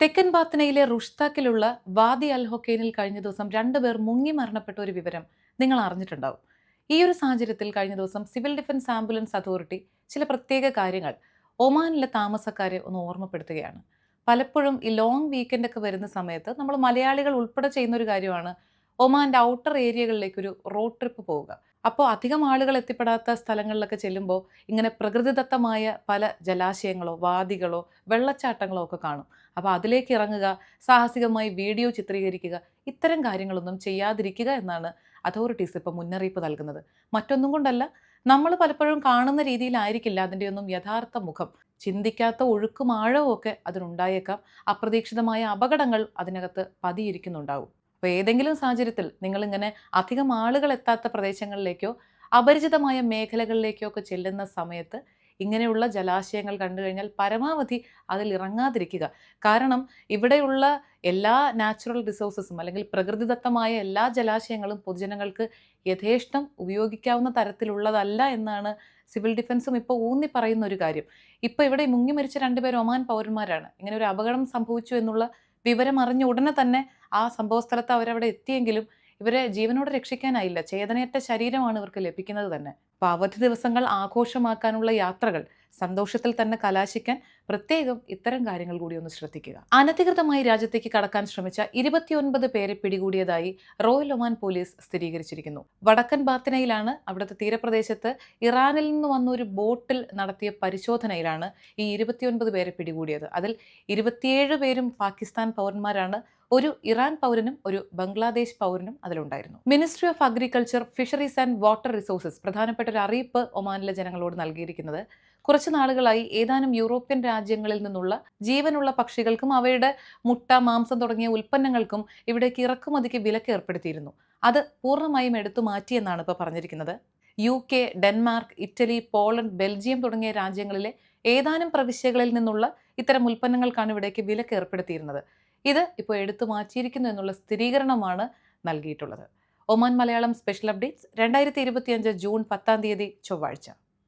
തെക്കൻ ബാത്തനയിലെ റുഷ്താക്കിലുള്ള വാദി അൽ ഹൊക്കൈനിൽ കഴിഞ്ഞ ദിവസം രണ്ടുപേർ മുങ്ങി മരണപ്പെട്ട ഒരു വിവരം നിങ്ങൾ അറിഞ്ഞിട്ടുണ്ടാവും. ഈ ഒരു സാഹചര്യത്തിൽ കഴിഞ്ഞ ദിവസം സിവിൽ ഡിഫൻസ് ആംബുലൻസ് അതോറിറ്റി ചില പ്രത്യേക കാര്യങ്ങൾ ഒമാനിലെ താമസക്കാരെ ഒന്ന് ഓർമ്മപ്പെടുത്തുകയാണ്. പലപ്പോഴും ഈ ലോങ് വീക്കെൻഡ് ഒക്കെ വരുന്ന സമയത്ത് നമ്മൾ മലയാളികൾ ഉൾപ്പെടെ ചെയ്യുന്ന ഒരു കാര്യമാണ് ഒമാൻ്റെ ഔട്ടർ ഏരിയകളിലേക്ക് ഒരു റോഡ് ട്രിപ്പ് പോവുക. അപ്പോൾ അധികം ആളുകൾ എത്തിപ്പെടാത്ത സ്ഥലങ്ങളിലൊക്കെ ചെല്ലുമ്പോൾ ഇങ്ങനെ പ്രകൃതിദത്തമായ പല ജലാശയങ്ങളോ വാദികളോ വെള്ളച്ചാട്ടങ്ങളോ ഒക്കെ കാണും. അപ്പോൾ അതിലേക്ക് ഇറങ്ങുക, സാഹസികമായി വീഡിയോ ചിത്രീകരിക്കുക, ഇത്തരം കാര്യങ്ങളൊന്നും ചെയ്യാതിരിക്കുക എന്നാണ് അതോറിറ്റീസ് ഇപ്പോൾ മുന്നറിയിപ്പ് നൽകുന്നത്. മറ്റൊന്നും കൊണ്ടല്ല, നമ്മൾ പലപ്പോഴും കാണുന്ന രീതിയിലായിരിക്കില്ല അതിൻ്റെയൊന്നും യഥാർത്ഥ മുഖം. ചിന്തിക്കാത്ത ഒഴുക്കും ആഴവും ഒക്കെ അതിനുണ്ടായേക്കാം. അപ്രതീക്ഷിതമായ അപകടങ്ങൾ അതിനകത്ത് പതിയിരിക്കുന്നുണ്ടാവും. അപ്പോൾ ഏതെങ്കിലും സാഹചര്യത്തിൽ നിങ്ങളിങ്ങനെ അധികം ആളുകൾ എത്താത്ത പ്രദേശങ്ങളിലേക്കോ അപരിചിതമായ മേഖലകളിലേക്കോ ഒക്കെ ചെല്ലുന്ന സമയത്ത് ഇങ്ങനെയുള്ള ജലാശയങ്ങൾ കണ്ടു കഴിഞ്ഞാൽ പരമാവധി അതിൽ ഇറങ്ങാതിരിക്കുക. കാരണം ഇവിടെയുള്ള എല്ലാ നാച്ചുറൽ റിസോഴ്സസും അല്ലെങ്കിൽ പ്രകൃതിദത്തമായ എല്ലാ ജലാശയങ്ങളും പൊതുജനങ്ങൾക്ക് യഥേഷ്ടം ഉപയോഗിക്കാവുന്ന തരത്തിലുള്ളതല്ല എന്നാണ് സിവിൽ ഡിഫൻസും ഇപ്പോൾ ഊന്നി പറയുന്ന ഒരു കാര്യം. ഇപ്പോൾ ഇവിടെ മുങ്ങി മരിച്ച രണ്ടുപേർ ഒമാൻ പൗരന്മാരാണ്. ഇങ്ങനെ ഒരു അപകടം സംഭവിച്ചു എന്നുള്ള വിവരം അറിഞ്ഞ ഉടനെ തന്നെ ആ സംഭവ സ്ഥലത്ത് അവരവിടെ എത്തിയെങ്കിലും ഇവരെ ജീവനോടെ രക്ഷിക്കാനായില്ല. ചേതനയറ്റ ശരീരമാണ് ഇവർക്ക് ലഭിക്കുന്നത് തന്നെ. അപ്പോൾ അവധി ദിവസങ്ങൾ ആഘോഷമാക്കാനുള്ള യാത്രകൾ സന്തോഷത്തിൽ തന്നെ കലാശിക്കാൻ പ്രത്യേകം ഇത്തരം കാര്യങ്ങൾ കൂടി ഒന്ന് ശ്രദ്ധിക്കുക. അനധികൃതമായി രാജ്യത്തേക്ക് കടക്കാൻ ശ്രമിച്ച 29 പേരെ പിടികൂടിയതായി റോയൽ ഒമാൻ പോലീസ് സ്ഥിരീകരിച്ചിരിക്കുന്നു. വടക്കൻ ബാത്തിനയിലാണ്, അവിടുത്തെ തീരപ്രദേശത്ത് ഇറാനിൽ നിന്ന് വന്ന ഒരു ബോട്ടിൽ നടത്തിയ പരിശോധനയിലാണ് ഈ 29 പേരെ പിടികൂടിയത്. അതിൽ 27 പേരും പാകിസ്ഥാൻ പൗരന്മാരാണ്. ഒരു ഇറാൻ പൗരനും ഒരു ബംഗ്ലാദേശ് പൗരനും അതിലുണ്ടായിരുന്നു. Ministry of agriculture, fisheries and water resources പ്രധാനപ്പെട്ട ഒരു അറിയിപ്പ് ഒമാനിലെ ജനങ്ങളോട് നൽകിയിരിക്കുന്നത് കുറച്ച് നാളുകളായി ഏതാനും യൂറോപ്യൻ രാജ്യങ്ങളിൽ നിന്നുള്ള ജീവനുള്ള പക്ഷികൾക്കും അവയുടെ മുട്ട, മാംസം തുടങ്ങിയ ഉൽപ്പന്നങ്ങൾക്കും ഇവിടേക്ക് ഇറക്കുമതിക്ക് വിലക്ക് ഏർപ്പെടുത്തിയിരുന്നു. അത് പൂർണ്ണമായും എടുത്തു മാറ്റിയെന്നാണ് ഇപ്പോൾ പറഞ്ഞിരിക്കുന്നത്. UK, Denmark, Italy, Poland, Belgium തുടങ്ങിയ രാജ്യങ്ങളിലെ ഏതാനും പ്രവിശ്യകളിൽ നിന്നുള്ള ഇത്തരം ഉൽപ്പന്നങ്ങൾക്കാണ് ഇവിടേക്ക് വിലക്ക് ഏർപ്പെടുത്തിയിരുന്നത്. ഇത് ഇപ്പോൾ എടുത്തു മാറ്റിയിരിക്കുന്നു എന്നുള്ള സ്ഥിരീകരണമാണ് നൽകിയിട്ടുള്ളത്. Oman Malayalam special updates 2025 June 10 ചൊവ്വാഴ്ച.